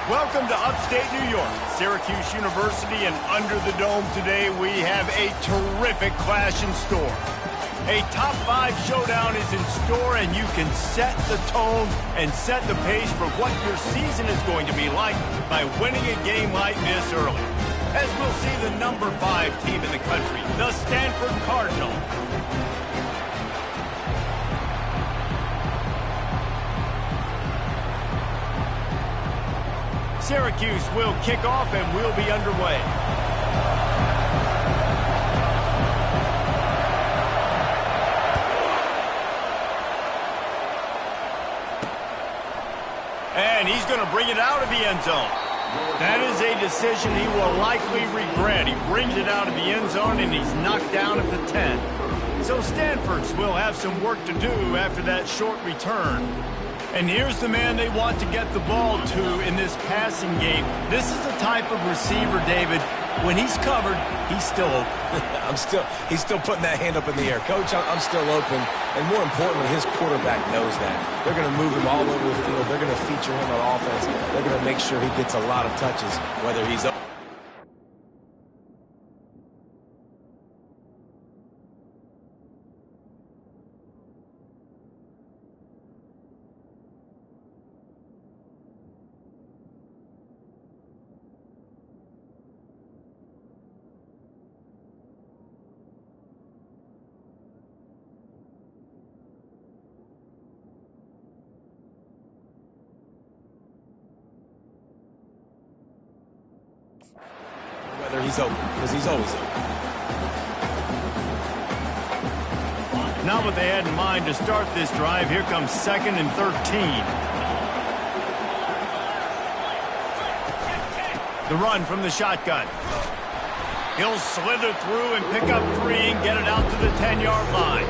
Welcome to upstate New York, Syracuse University, and under the dome today we have a terrific clash in store. A top 5 showdown is in store, and you can set the tone and set the pace for what your season is going to be like by winning a game like this early. As we'll see the number 5 team in the country, the Stanford Cardinals. Syracuse will kick off and we'll be underway. And he's going to bring it out of the end zone. That is a decision he will likely regret. He brings it out of the end zone and he's knocked down at the 10. So Stanford's will have some work to do after that short return. And here's the man they want to get the ball to in this passing game. This is the type of receiver, David, when he's covered, he's still open. He's still putting that hand up in the air. Coach, I'm still open. And more importantly, his quarterback knows that. They're going to move him all over the field. They're going to feature him on offense. They're going to make sure he gets a lot of touches, whether he's up. Whether he's open, because he's always open. Not what they had in mind to start this drive. Here comes 2nd and 13. The run from the shotgun. He'll slither through and pick up 3 and get it out to the 10-yard line.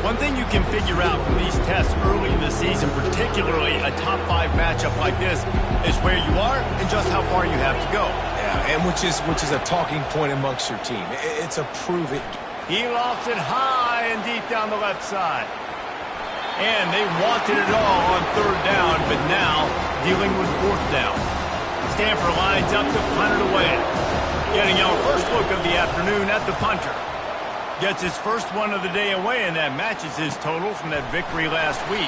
One thing you can figure out from these tests early in the season, particularly a top 5 matchup like this, is where you are and just how far you have to go. Yeah, and which is a talking point amongst your team. It's a prove it. He lofts it high and deep down the left side. And they wanted it all on 3rd down, but now dealing with 4th down. Stanford lines up to punt it away. Getting our first look of the afternoon at the punter. Gets his first one of the day away, and that matches his total from that victory last week.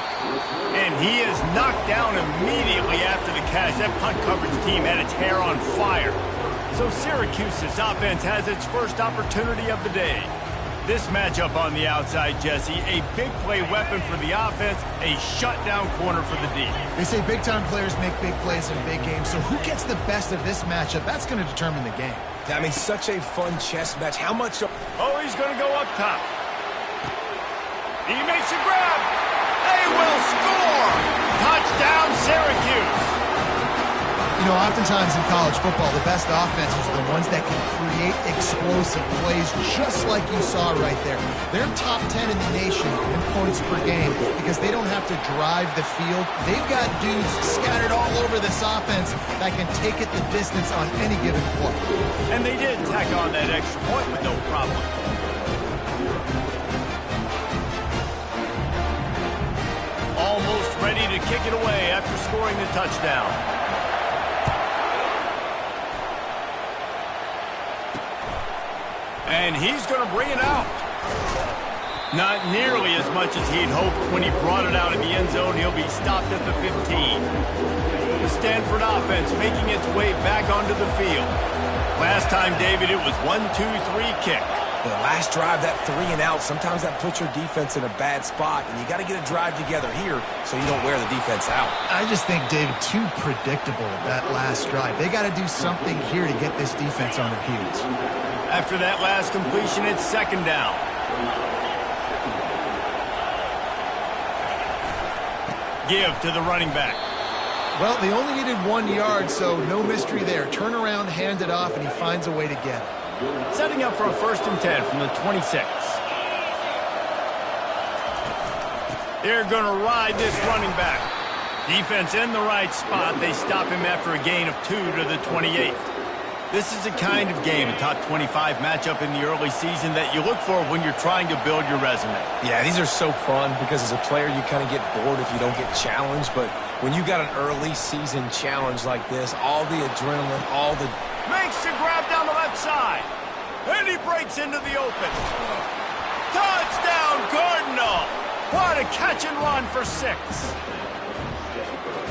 And he is knocked down immediately after the catch. That punt coverage team had its hair on fire. So Syracuse's offense has its first opportunity of the day. This matchup on the outside, Jesse, a big play weapon for the offense, a shutdown corner for the D. They say big-time players make big plays in big games, so who gets the best of this matchup? That's going to determine the game. I mean, such a fun chess match. How much... Oh, he's going to go up top. He makes a grab. They will score. Touchdown, Syracuse. You know, oftentimes in college football, the best offenses are the ones that can create explosive plays, just like you saw right there. They're top 10 in the nation in points per game because they don't have to drive the field. They've got dudes scattered all over this offense that can take it the distance on any given play. And they did tack on that extra point with no problem. Almost ready to kick it away after scoring the touchdown. And he's going to bring it out. Not nearly as much as he'd hoped when he brought it out of the end zone. He'll be stopped at the 15. The Stanford offense making its way back onto the field. Last time, David, it was 1-2-3 kick. The last drive, that 3 and out, sometimes that puts your defense in a bad spot, and you got to get a drive together here so you don't wear the defense out. I just think, David, too predictable that last drive. They got to do something here to get this defense on their heels. After that last completion, it's 2nd down. Give to the running back. Well, they only needed 1 yard, so no mystery there. Turn around, hand it off, and he finds a way to get it. Setting up for a 1st and 10 from the 26. They're going to ride this running back. Defense in the right spot. They stop him after a gain of 2 to the 28. This is the kind of game, a top 25 matchup in the early season that you look for when you're trying to build your resume. Yeah, these are so fun because as a player you kind of get bored if you don't get challenged, but When you got an early season challenge like this, all the adrenaline, all the... Makes the grab down the left side. And he breaks into the open. Touchdown, Cardinal! What a catch and run for 6.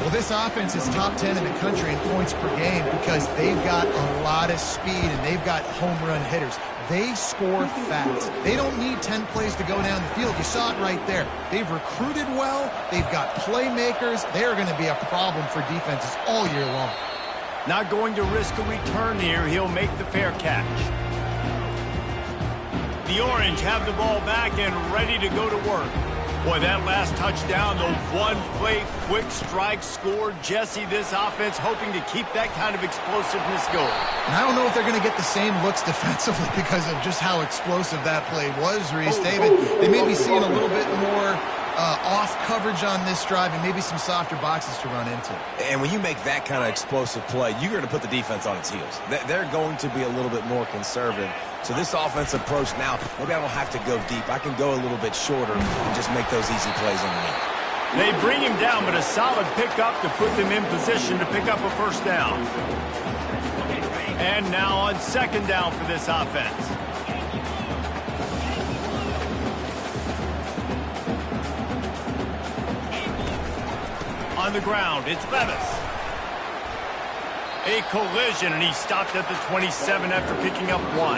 Well, this offense is top 10 in the country in points per game because they've got a lot of speed and they've got home run hitters. They score fast. They don't need 10 plays to go down the field. You saw it right there. They've recruited well. They've got playmakers. They are going to be a problem for defenses all year long. Not going to risk a return here. He'll make the fair catch. The Orange have the ball back and ready to go to work. Boy, that last touchdown, the one-play quick strike score. Jesse, this offense hoping to keep that kind of explosiveness going. And I don't know if they're going to get the same looks defensively because of just how explosive that play was, Reese. David, they may be seeing a little bit more off coverage on this drive and maybe some softer boxes to run into. And when you make that kind of explosive play, you're going to put the defense on its heels. They're going to be a little bit more conservative. So this offensive approach now, maybe I don't have to go deep. I can go a little bit shorter and just make those easy plays underneath. They bring him down, but a solid pickup to put them in position to pick up a first down. And now on second down for this offense. On the ground, it's Levis. A collision, and he stopped at the 27 after picking up 1.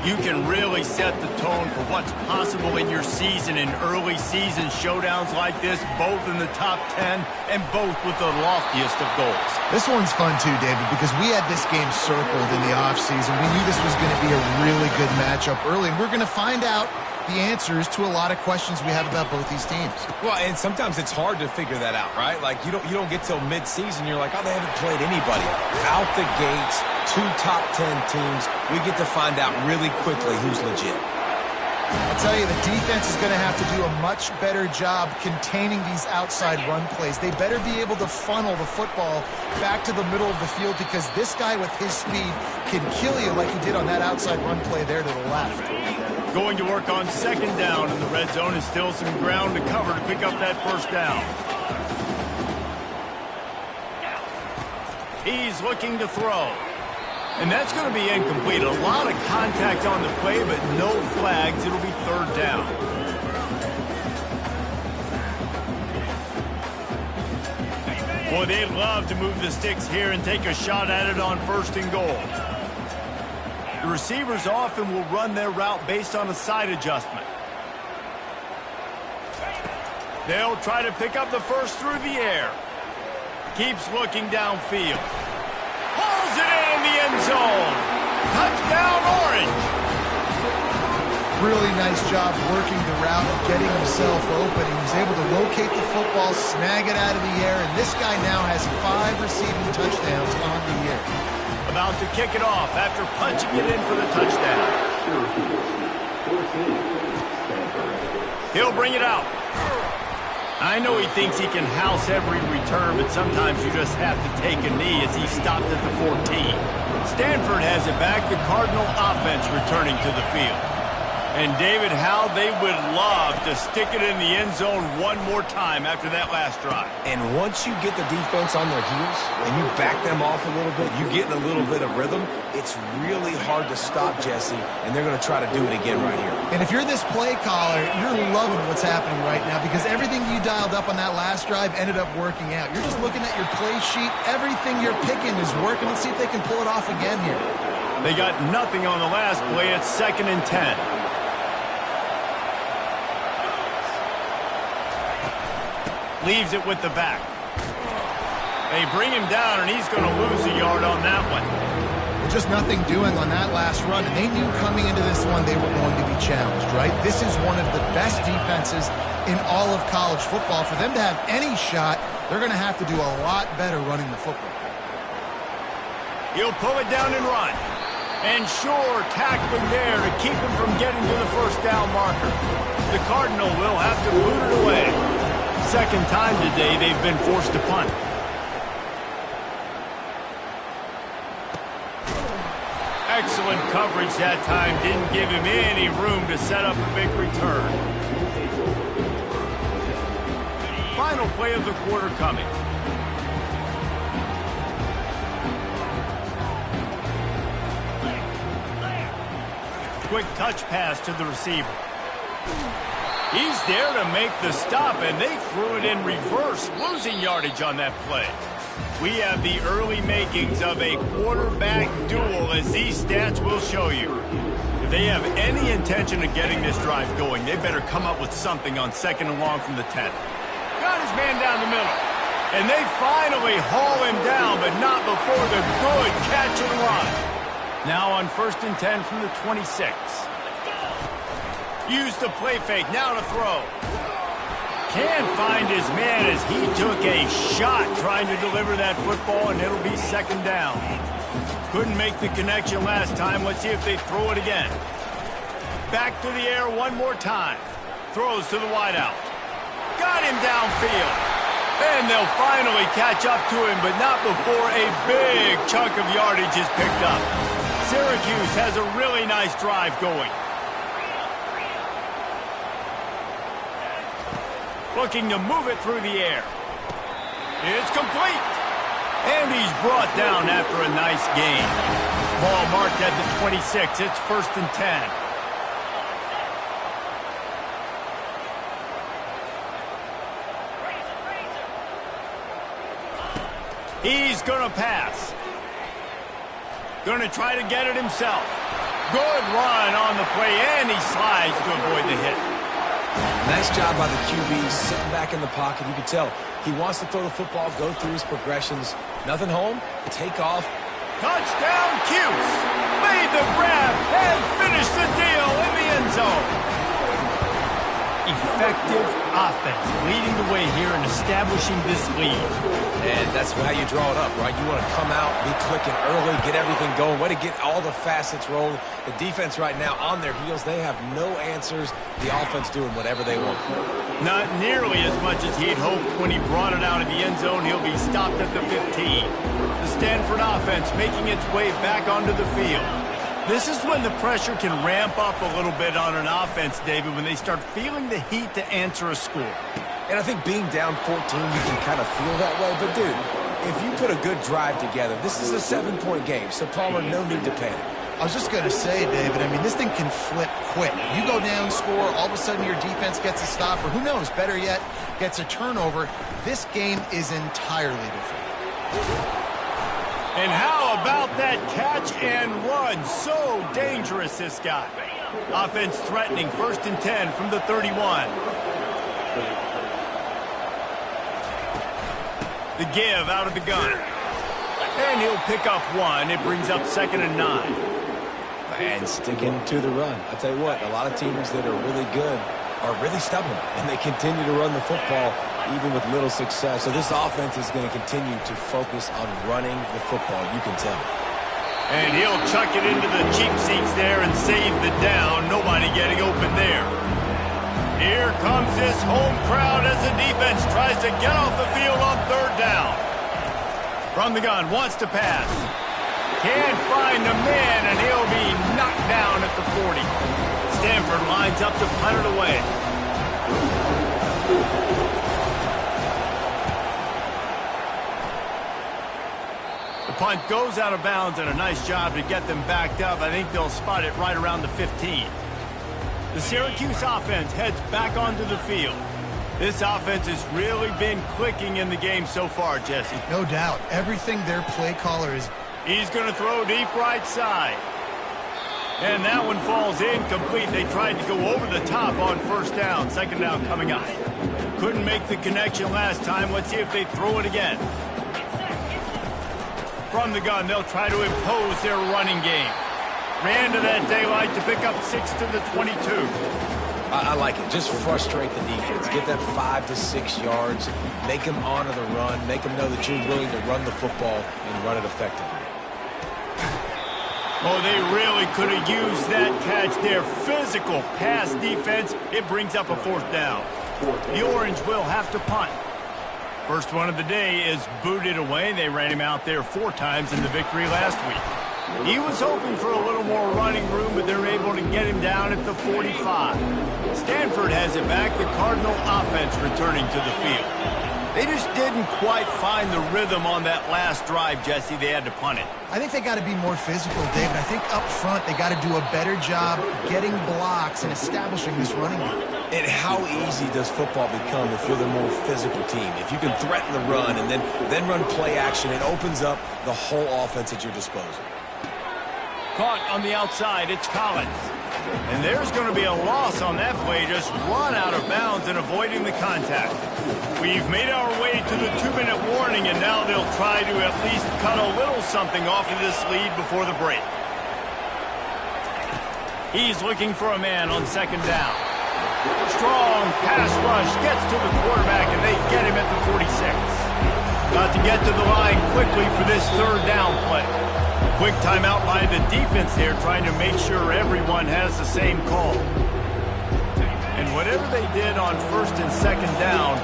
You can really set the tone for what's possible in your season in early season showdowns like this, both in the top 10 and both with the loftiest of goals. This one's fun too, David, because we had this game circled in the offseason. We knew this was going to be a really good matchup early, and we're going to find out the answers to a lot of questions we have about both these teams. Well, and sometimes it's hard to figure that out, right? Like, you don't get till mid-season, you're like, oh, they haven't played anybody. Out the gates, 2 top 10 teams, we get to find out really quickly who's legit. I'll tell you, the defense is going to have to do a much better job containing these outside run plays. They better be able to funnel the football back to the middle of the field because this guy with his speed can kill you like he did on that outside run play there to the left. Going to work on second down in the red zone and still some ground to cover to pick up that first down. He's looking to throw. And that's going to be incomplete. A lot of contact on the play, but no flags. It'll be third down. Boy, they'd love to move the sticks here and take a shot at it on first and goal. The receivers often will run their route based on a side adjustment. They'll try to pick up the first through the air. Keeps looking downfield. Pulls it in the end zone. Touchdown, Orange. Really nice job working the route and getting himself open. He was able to locate the football, snag it out of the air, and this guy now has 5 receiving touchdowns on the year. About to kick it off after punching it in for the touchdown. He'll bring it out. I know he thinks he can house every return, but sometimes you just have to take a knee as he stopped at the 14. Stanford has it back, the Cardinal offense returning to the field. And David, how they would love to stick it in the end zone one more time after that last drive. And once you get the defense on their heels and you back them off a little bit, you get in a little bit of rhythm, it's really hard to stop Jesse, and they're going to try to do it again right here. And if you're this play caller, you're loving what's happening right now because everything you dialed up on that last drive ended up working out. You're just looking at your play sheet. Everything you're picking is working. Let's see if they can pull it off again here. They got nothing on the last play. It's 2nd and 10. Leaves it with the back. They bring him down, and he's going to lose a yard on that one. Well, just nothing doing on that last run, and they knew coming into this one they were going to be challenged, right? This is one of the best defenses in all of college football. For them to have any shot, they're going to have to do a lot better running the football. He'll pull it down and run. And sure, tackling there to keep him from getting to the first down marker. The Cardinal will have to boot it away. Second time today they've been forced to punt. Excellent coverage that time. Didn't give him any room to set up a big return. final play of the quarter coming. Quick touch pass to the receiver. He's there to make the stop, and they threw it in reverse, losing yardage on that play. We have the early makings of a quarterback duel, as these stats will show you. If they have any intention of getting this drive going, they better come up with something on 2nd and long from the 10. Got his man down the middle. And they finally haul him down, but not before the good catch and run. Now on 1st and 10 from the 26. Use the play fake, now to throw. Can't find his man as he took a shot trying to deliver that football, and it'll be 2nd down. Couldn't make the connection last time. Let's see if they throw it again. Back to the air one more time. Throws to the wideout. Got him downfield. And they'll finally catch up to him, but not before a big chunk of yardage is picked up. Syracuse has a really nice drive going. Looking to move it through the air. It's complete. And he's brought down after a nice gain. Ball marked at the 26. It's 1st and 10. He's going to pass. Going to try to get it himself. Good run on the play, and he slides to avoid the hit. Nice job by the QB, sitting back in the pocket. You can tell he wants to throw the football, go through his progressions. Nothing home, take off. Touchdown, Cuse. Made the grab and finished the deal in the end zone. Effective offense, leading the way here and establishing this lead. And that's how you draw it up, right? You want to come out, be clicking early, get everything going, way to get all the facets rolling. The defense right now on their heels, they have no answers. The offense doing whatever they want. Not nearly as much as he'd hoped when he brought it out of the end zone. He'll be stopped at the 15. The Stanford offense making its way back onto the field. This is when the pressure can ramp up a little bit on an offense, David, when they start feeling the heat to answer a score. And I think being down 14, you can kind of feel that way. But, dude, if you put a good drive together, this is a 7-point game. So, Palmer, no need to panic. I was just going to say, David, I mean, this thing can flip quick. You go down, score, all of a sudden your defense gets a stop, or who knows, better yet, gets a turnover. This game is entirely different. And how about that catch and run? So dangerous, this guy. Offense threatening, 1st and 10 from the 31. The give out of the gun. And he'll pick up one. It brings up 2nd and 9. And sticking to the run. I'll tell you what, a lot of teams that are really good are really stubborn, and they continue to run the football even with little success. So this offense is going to continue to focus on running the football, you can tell. And he'll chuck it into the cheap seats there and save the down. Nobody getting open there. Here comes this home crowd as the defense tries to get off the field on 3rd down. From the gun, wants to pass. Can't find a man, and he'll be knocked down at the 40. Stanford lines up to punt it away. The punt goes out of bounds, and a nice job to get them backed up. I think they'll spot it right around the 15. The Syracuse offense heads back onto the field. This offense has really been clicking in the game so far, Jesse. No doubt. Everything their play caller is. He's going to throw deep right side. And that one falls incomplete. They tried to go over the top on 1st down. 2nd down coming up. Couldn't make the connection last time. Let's see if they throw it again. From the gun, they'll try to impose their running game. Ran to that daylight to pick up 6 to the 22. I like it. Just frustrate the defense. Get that 5 to 6 yards. Make them honor the run. Make them know that you're willing to run the football and run it effectively. Oh, they really could have used that catch there. Physical pass defense. It brings up a 4th down. The Orange will have to punt. First one of the day is booted away. They ran him out there 4 times in the victory last week. He was hoping for a little more running room, but they're able to get him down at the 45. Stanford has it back. The Cardinal offense returning to the field. They just didn't quite find the rhythm on that last drive, Jesse. They had to punt it. I think they got to be more physical, David. I think up front they got to do a better job getting blocks and establishing this running game. And how easy does football become if you're the more physical team? If you can threaten the run and then run play action, it opens up the whole offense at your disposal. Caught on the outside, it's Collins. And there's going to be a loss on that play, just run out of bounds and avoiding the contact. We've made our way to the 2-minute warning, and now they'll try to at least cut a little something off of this lead before the break. He's looking for a man on second down. Strong pass rush gets to the quarterback, and they get him at the 46. Got to get to the line quickly for this third down play. Quick timeout by the defense here, trying to make sure everyone has the same call. And whatever they did on first and second down,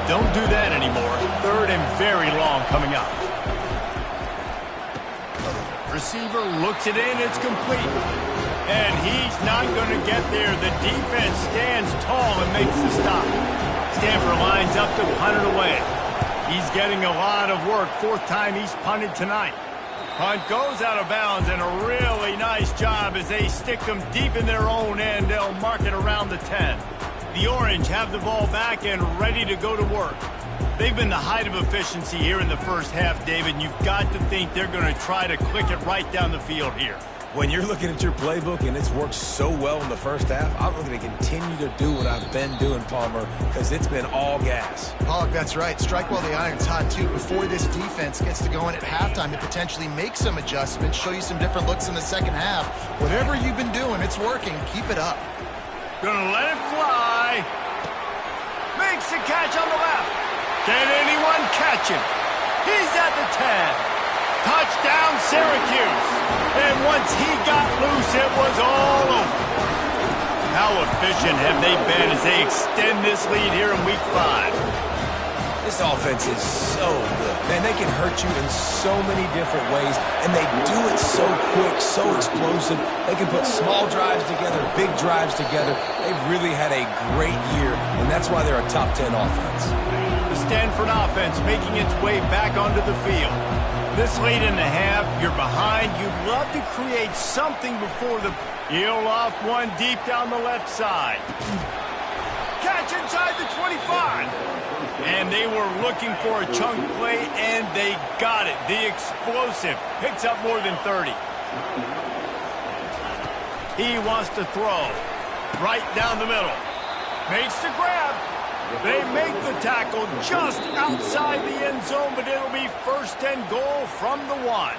don't do that anymore. Third and very long coming up. Receiver looks it in, it's complete. And he's not going to get there. The defense stands tall and makes the stop. Stanford lines up to punt it away. He's getting a lot of work. Fourth time he's punted tonight. Punt goes out of bounds, and a really nice job as they stick them deep in their own end. They'll mark it around the 10. The Orange have the ball back and ready to go to work. They've been the height of efficiency here in the first half, David, and you've got to think they're going to try to click it right down the field here. When you're looking at your playbook and it's worked so well in the first half, I'm going to continue to do what I've been doing, Palmer, because it's been all gas. Pollock, that's right. Strike while the iron's hot, too. Before this defense gets to go in at halftime to potentially make some adjustments, show you some different looks in the second half. Whatever you've been doing, it's working. Keep it up. Gonna let it fly. Makes the catch on the left. Can anyone catch him? He's at the 10. Touchdown, Syracuse. And once he got loose, it was all over. How efficient have they been as they extend this lead here in Week 5? This offense is so good. Man, they can hurt you in so many different ways, and they do it so quick, so explosive. They can put small drives together, big drives together. They've really had a great year, and that's why they're a top 10 offense. The Stanford offense making its way back onto the field. This late in the half, you're behind. You'd love to create something before the... He'll off one deep down the left side. Catch inside the 25. And they were looking for a chunk play, and they got it. The explosive picks up more than 30. He wants to throw right down the middle. Makes the grab. They make the tackle just outside the end zone, but it'll be first and goal from the 1.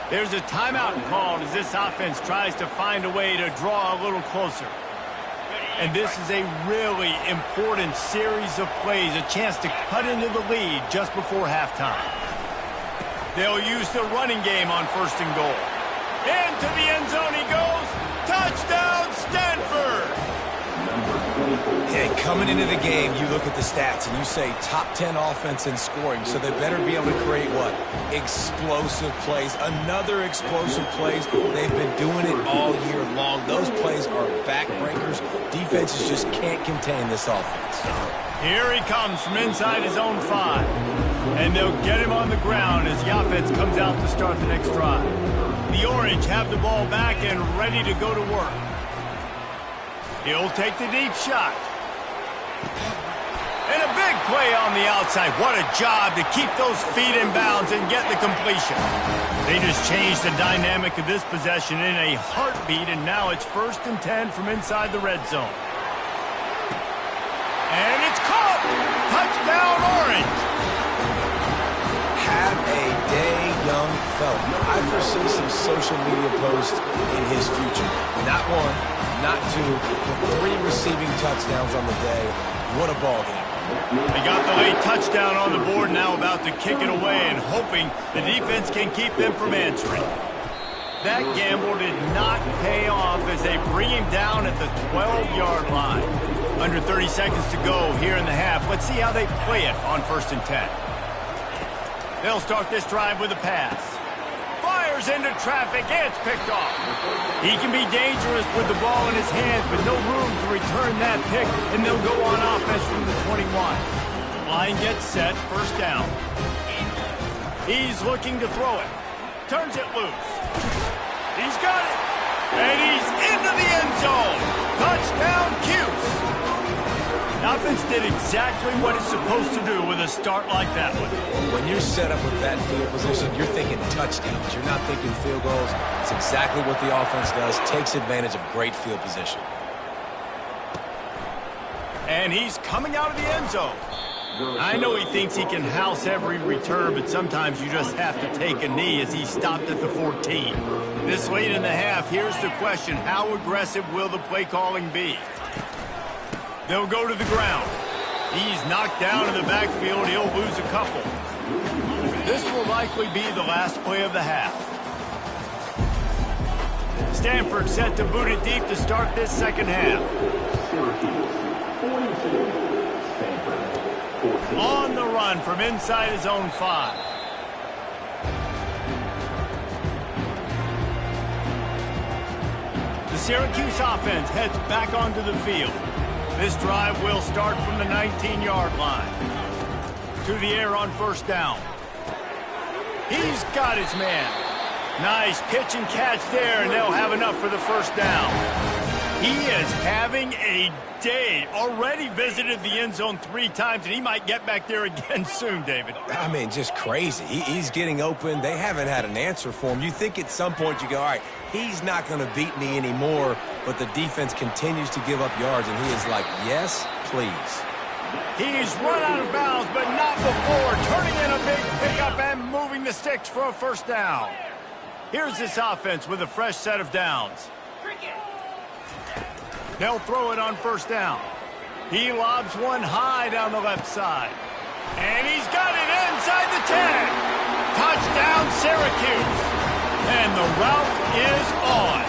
There's a timeout called as this offense tries to find a way to draw a little closer. And this is a really important series of plays, a chance to cut into the lead just before halftime. They'll use the running game on first and goal. Into the end zone he goes. Touchdown, Stanford! Hey, coming into the game, you look at the stats and you say top 10 offense in scoring, so they better be able to create what? Explosive plays. Another explosive plays. They've been doing it all year long. Those plays are backbreakers. Defenses just can't contain this offense. Here he comes from inside his own 5. And they'll get him on the ground as the offense comes out to start the next drive. The Orange have the ball back and ready to go to work. He'll take the deep shot. And a big play on the outside. What a job to keep those feet in bounds and get the completion. They just changed the dynamic of this possession in a heartbeat, and now it's first and 10 from inside the red zone. And it's caught! Touchdown, Orange! Have a day, young fella. I foresee some social media posts in his future. Not one, not two, but 3 receiving touchdowns on the day. What a ball game. They got the late touchdown on the board, now about to kick it away and hoping the defense can keep them from answering. That gamble did not pay off as they bring him down at the 12-yard line. Under 30 seconds to go here in the half. Let's see how they play it on first and 10. They'll start this drive with a pass. Fires into traffic. It's picked off. He can be dangerous with the ball in his hands, but no room to return that pick, and they'll go on offense from the 21. Line gets set, first down. He's looking to throw it. Turns it loose. He's got it. And he's into the end zone. Touchdown, Cuse. The offense did exactly what it's supposed to do with a start like that one. When you're set up with that field position, you're thinking touchdowns. You're not thinking field goals. It's exactly what the offense does. Takes advantage of great field position. And he's coming out of the end zone. I know he thinks he can house every return, but sometimes you just have to take a knee as he stopped at the 14. This late in the half, here's the question. How aggressive will the play calling be? They'll go to the ground. He's knocked down in the backfield. He'll lose a couple. This will likely be the last play of the half. Stanford set to boot it deep to start this second half. On the run from inside his own 5. The Syracuse offense heads back onto the field. This drive will start from the 19-yard line. To the air on first down. He's got his man. Nice pitch and catch there, and they'll have enough for the first down. He is having a day. Already visited the end zone 3 times, and he might get back there again soon, David. I mean, just crazy. He's getting open. They haven't had an answer for him. You think at some point you go, all right, he's not going to beat me anymore, but the defense continues to give up yards, and he is like, yes, please. He's run out of bounds, but not before. Turning in a big pickup and moving the sticks for a first down. Here's this offense with a fresh set of downs. They'll throw it on first down. He lobs one high down the left side. And he's got it inside the 10. Touchdown, Syracuse. And the route is on.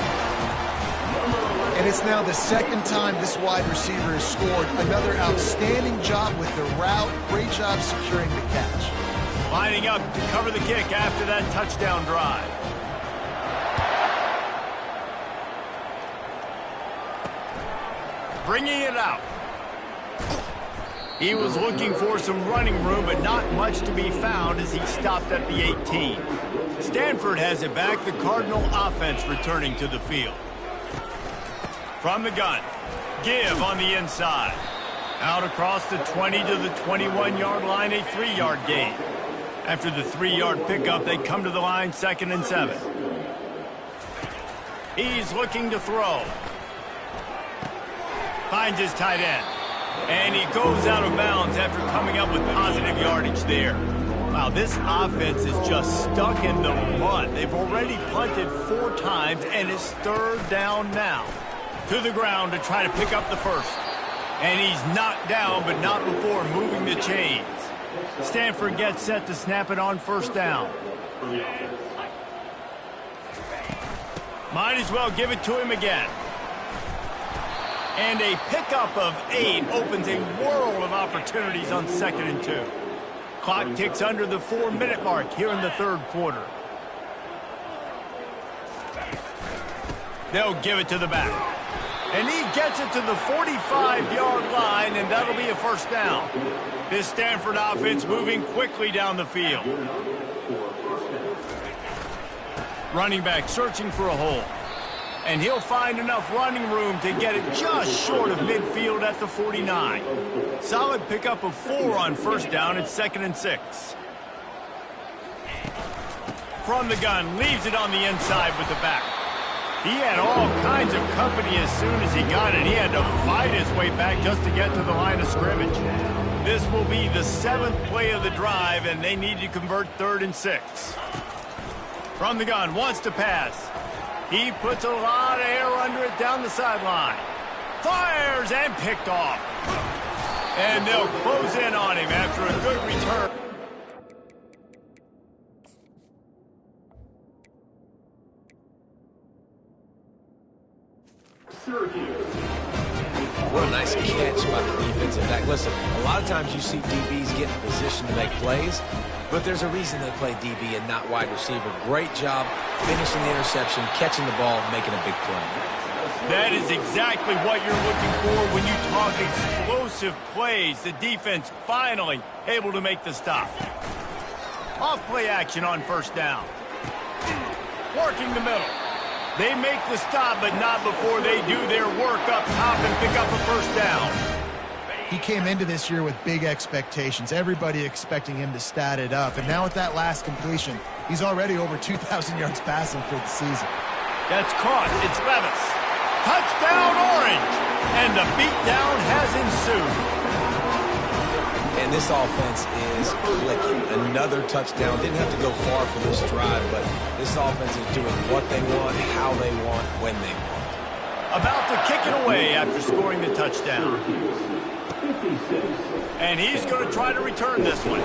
And it's now the second time this wide receiver has scored. Another outstanding job with the route. Great job securing the catch. Lining up to cover the kick after that touchdown drive. Bringing it out. He was looking for some running room, but not much to be found as he stopped at the 18. Stanford has it back. The Cardinal offense returning to the field. From the gun. Give on the inside. Out across the 20 to the 21-yard line, a 3-yard gain. After the 3-yard pickup, they come to the line, 2nd and 7. He's looking to throw. Finds his tight end. And he goes out of bounds after coming up with positive yardage there. Wow, this offense is just stuck in the mud. They've already punted 4 times, and it's 3rd down now. To the ground to try to pick up the first. And he's knocked down, but not before moving the chains. Stanford gets set to snap it on first down. Might as well give it to him again. And a pickup of 8 opens a world of opportunities on 2nd and 2. Clock ticks under the 4-minute mark here in the 3rd quarter. They'll give it to the back. And he gets it to the 45-yard line, and that'll be a first down. This Stanford offense moving quickly down the field. Running back searching for a hole. And he'll find enough running room to get it just short of midfield at the 49. Solid pickup of 4 on first down. It's 2nd and 6. From the gun, leaves it on the inside with the back. He had all kinds of company as soon as he got it. He had to fight his way back just to get to the line of scrimmage. This will be the 7th play of the drive, and they need to convert 3rd and 6. From the gun, wants to pass. He puts a lot of air under it down the sideline. Fires and picked off. And they'll close in on him after a good return. What a nice catch by the defensive back. Listen, a lot of times you see DBs get in position to make plays, but there's a reason they play DB and not wide receiver. Great job finishing the interception, catching the ball, making a big play. That is exactly what you're looking for when you talk explosive plays. The defense finally able to make the stop. Off play action on first down. Working the middle. They make the stop, but not before they do their work up top and pick up a first down. He came into this year with big expectations. Everybody expecting him to stat it up. And now with that last completion, he's already over 2,000 yards passing for the season. That's caught. It's Levis. Touchdown, Orange. And the beatdown has ensued. And this offense is clicking. Another touchdown. Didn't have to go far for this drive, but this offense is doing what they want, how they want, when they want. About to kick it away after scoring the touchdown. And he's going to try to return this one.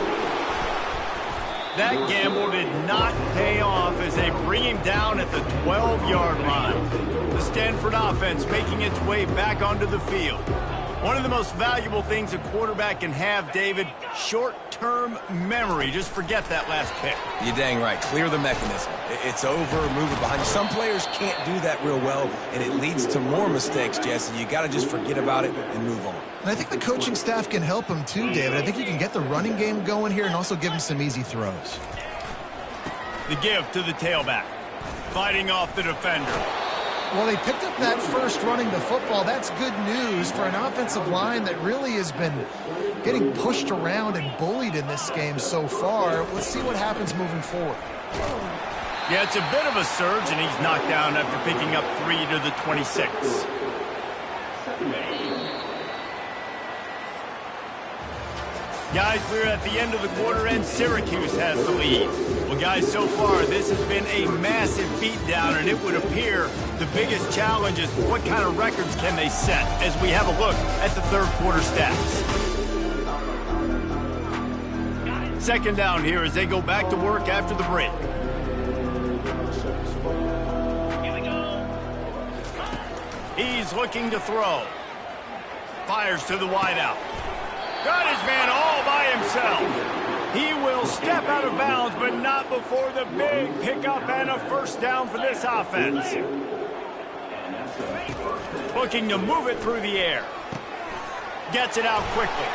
That gamble did not pay off as they bring him down at the 12-yard line. The Stanford offense making its way back onto the field. One of the most valuable things a quarterback can have, David, short-term memory. Just forget that last pick. You're dang right. Clear the mechanism. It's over, move it behind you. Some players can't do that real well, and it leads to more mistakes, Jesse. You got to just forget about it and move on. And I think the coaching staff can help him too, David. I think you can get the running game going here and also give him some easy throws. The give to the tailback. Fighting off the defender. Well, they picked up that first running the football. That's good news for an offensive line that really has been getting pushed around and bullied in this game so far. Let's see what happens moving forward. Yeah, it's a bit of a surge, and he's knocked down after picking up 3 to the 26. Guys, we're at the end of the quarter, and Syracuse has the lead. Well, guys, so far, this has been a massive beatdown, and it would appear the biggest challenge is what kind of records can they set as we have a look at the third quarter stats. Second down here as they go back to work after the break. He's looking to throw. Fires to the wideout. Got his man all by himself. He will step out of bounds, but not before the big pickup and a first down for this offense. Looking to move it through the air. Gets it out quickly.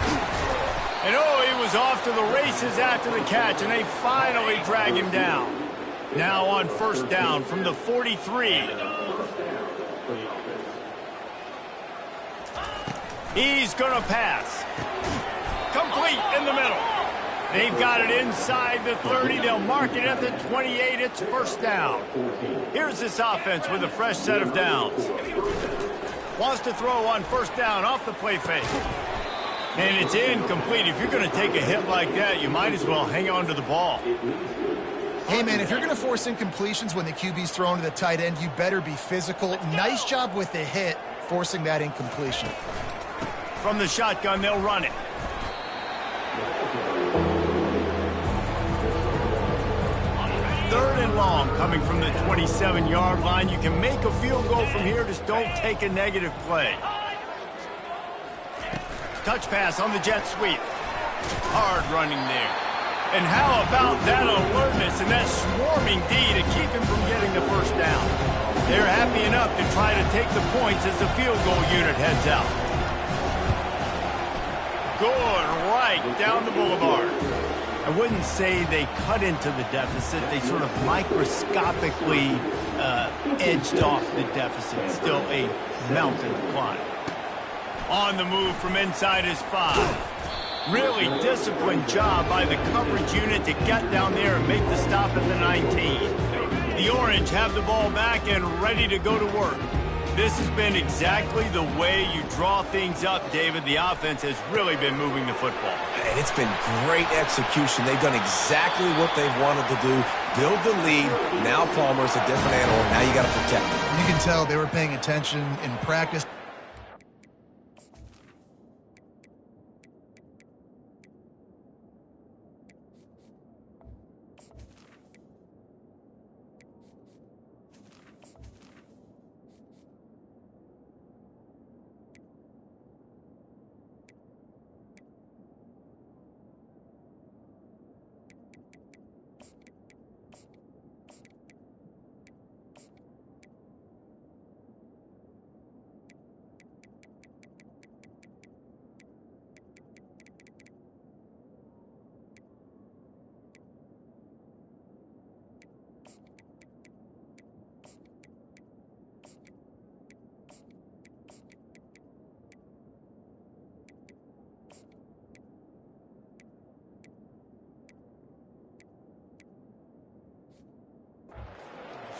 And oh, he was off to the races after the catch, and they finally drag him down. Now on first down from the 43. He's going to pass. Complete in the middle. They've got it inside the 30. They'll mark it at the 28. It's first down. Here's this offense with a fresh set of downs. Wants to throw on first down off the play fake. And it's incomplete. If you're going to take a hit like that, you might as well hang on to the ball. Hey, man, if you're going to force incompletions when the QB's thrown to the tight end, you better be physical. Nice job with the hit, forcing that incompletion. From the shotgun, they'll run it. Third and long coming from the 27-yard line. You can make a field goal from here, just don't take a negative play. Touch pass on the jet sweep. Hard running there. And how about that alertness and that swarming D to keep him from getting the first down? They're happy enough to try to take the points as the field goal unit heads out. Good right down the boulevard. I wouldn't say they cut into the deficit. They sort of microscopically edged off the deficit. Still a mountain to climb. On the move from inside his 5. Really disciplined job by the coverage unit to get down there and make the stop at the 19. The Orange have the ball back and ready to go to work. This has been exactly the way you draw things up, David. The offense has really been moving the football. And it's been great execution. They've done exactly what they've wanted to do. Build the lead. Now Palmer's a different animal. Now you got to protect him. You can tell they were paying attention in practice.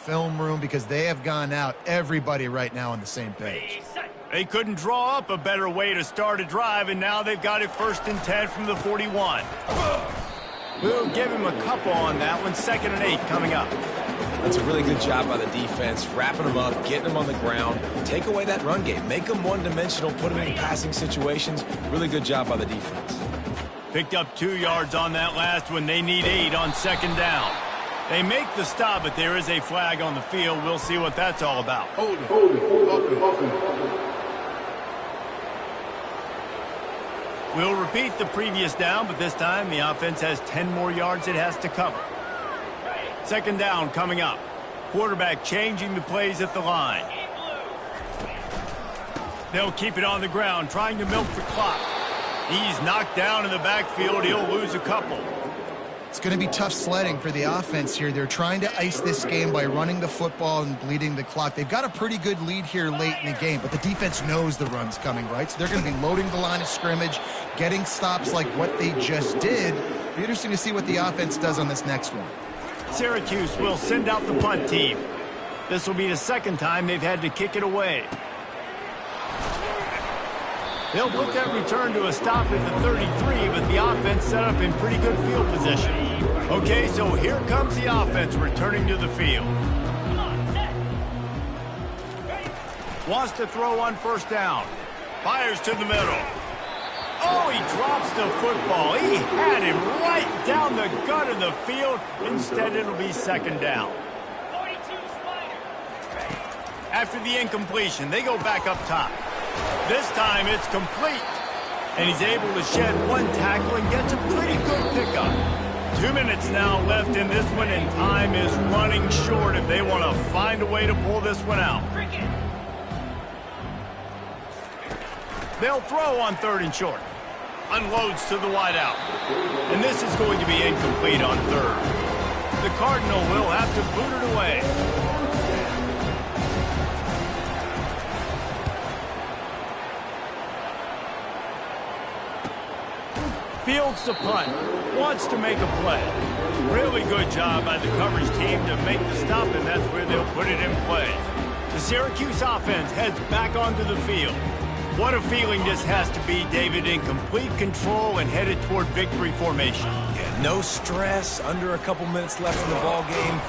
film room because they have gone out, everybody right now on the same page. They couldn't draw up a better way to start a drive, and now they've got it 1st and 10 from the 41. We'll give him a couple on that one. 2nd and 8 coming up. That's a really good job by the defense, wrapping them up, getting them on the ground. Take away that run game. Make them one-dimensional, put them in passing situations. Really good job by the defense. Picked up 2 yards on that last one. They need 8 on 2nd down. They make the stop, but there is a flag on the field. We'll see what that's all about. Hold it. We'll repeat the previous down, but this time the offense has 10 more yards it has to cover. 2nd down coming up. Quarterback changing the plays at the line. They'll keep it on the ground, trying to milk the clock. He's knocked down in the backfield. He'll lose a couple. It's going to be tough sledding for the offense here. They're trying to ice this game by running the football and bleeding the clock. They've got a pretty good lead here late in the game, but the defense knows the run's coming, right? So they're going to be loading the line of scrimmage, getting stops like what they just did. It'll be interesting to see what the offense does on this next one. Syracuse will send out the punt team. This will be the 2nd time they've had to kick it away. They'll put that return to a stop at the 33, but the offense set up in pretty good field position. Okay, so here comes the offense returning to the field. Wants to throw on 1st down. Fires to the middle. Oh, he drops the football. He had him right down the gut of the field. Instead, it'll be 2nd down. After the incompletion, they go back up top. This time it's complete. And he's able to shed 1 tackle and gets a pretty good pickup. 2 minutes now left in this one, and time is running short if they want to find a way to pull this one out. They'll throw on 3rd and short. Unloads to the wideout. And this is going to be incomplete on 3rd. The Cardinal will have to boot it away. Fields the punt. Wants to make a play. Really good job by the coverage team to make the stop, and that's where they'll put it in play. The Syracuse offense heads back onto the field. What a feeling this has to be, David, in complete control and headed toward victory formation. Yeah, no stress, under a couple minutes left in the ball game,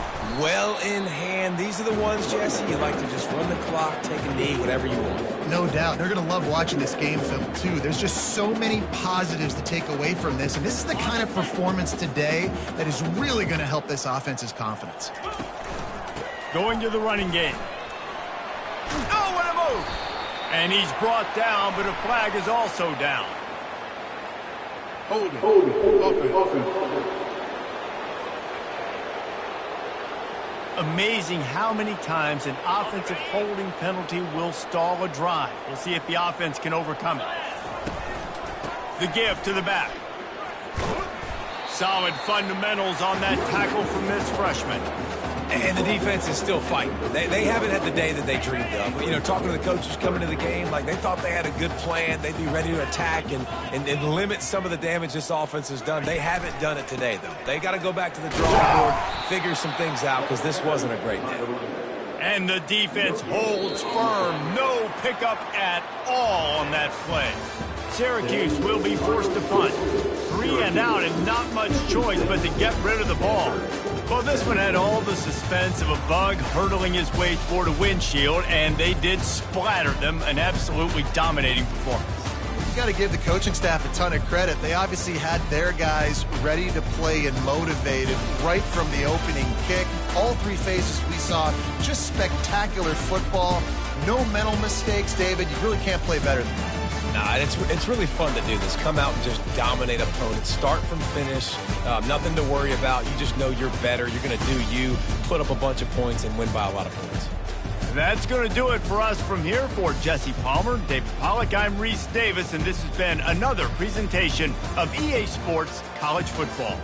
well in hand. These are the ones, Jesse, you like to just run the clock, take a knee, whatever you want. No doubt. They're going to love watching this game film, too. There's just so many positives to take away from this, and this is the kind of performance today that is really going to help this offense's confidence. Going to the running game. Oh, what a move! And he's brought down, but a flag is also down. Hold it. Offense. Amazing how many times an offensive holding penalty will stall a drive. We'll see if the offense can overcome it. The give to the back. Solid fundamentals on that tackle from this freshman. And the defense is still fighting. They haven't had the day that they dreamed of. You know, talking to the coaches coming to the game, like they thought they had a good plan. They'd be ready to attack and limit some of the damage this offense has done. They haven't done it today, though. They got to go back to the drawing board, figure some things out, because this wasn't a great day. And the defense holds firm. No pickup at all on that play. Syracuse will be forced to punt. 3 and out and not much choice but to get rid of the ball. Well, this one had all the suspense of a bug hurtling his way toward a windshield, and they did splatter them. An absolutely dominating performance. You got to give the coaching staff a ton of credit. They obviously had their guys ready to play and motivated right from the opening kick. All 3 phases we saw, just spectacular football. No mental mistakes, David. You really can't play better than that. Nah, it's really fun to do this. Come out and just dominate opponents. Start from finish. Nothing to worry about. You just know you're better. You're going to do you, put up a bunch of points, and win by a lot of points. That's going to do it for us from here. For Jesse Palmer, David Pollack, I'm Reese Davis, and this has been another presentation of EA Sports College Football.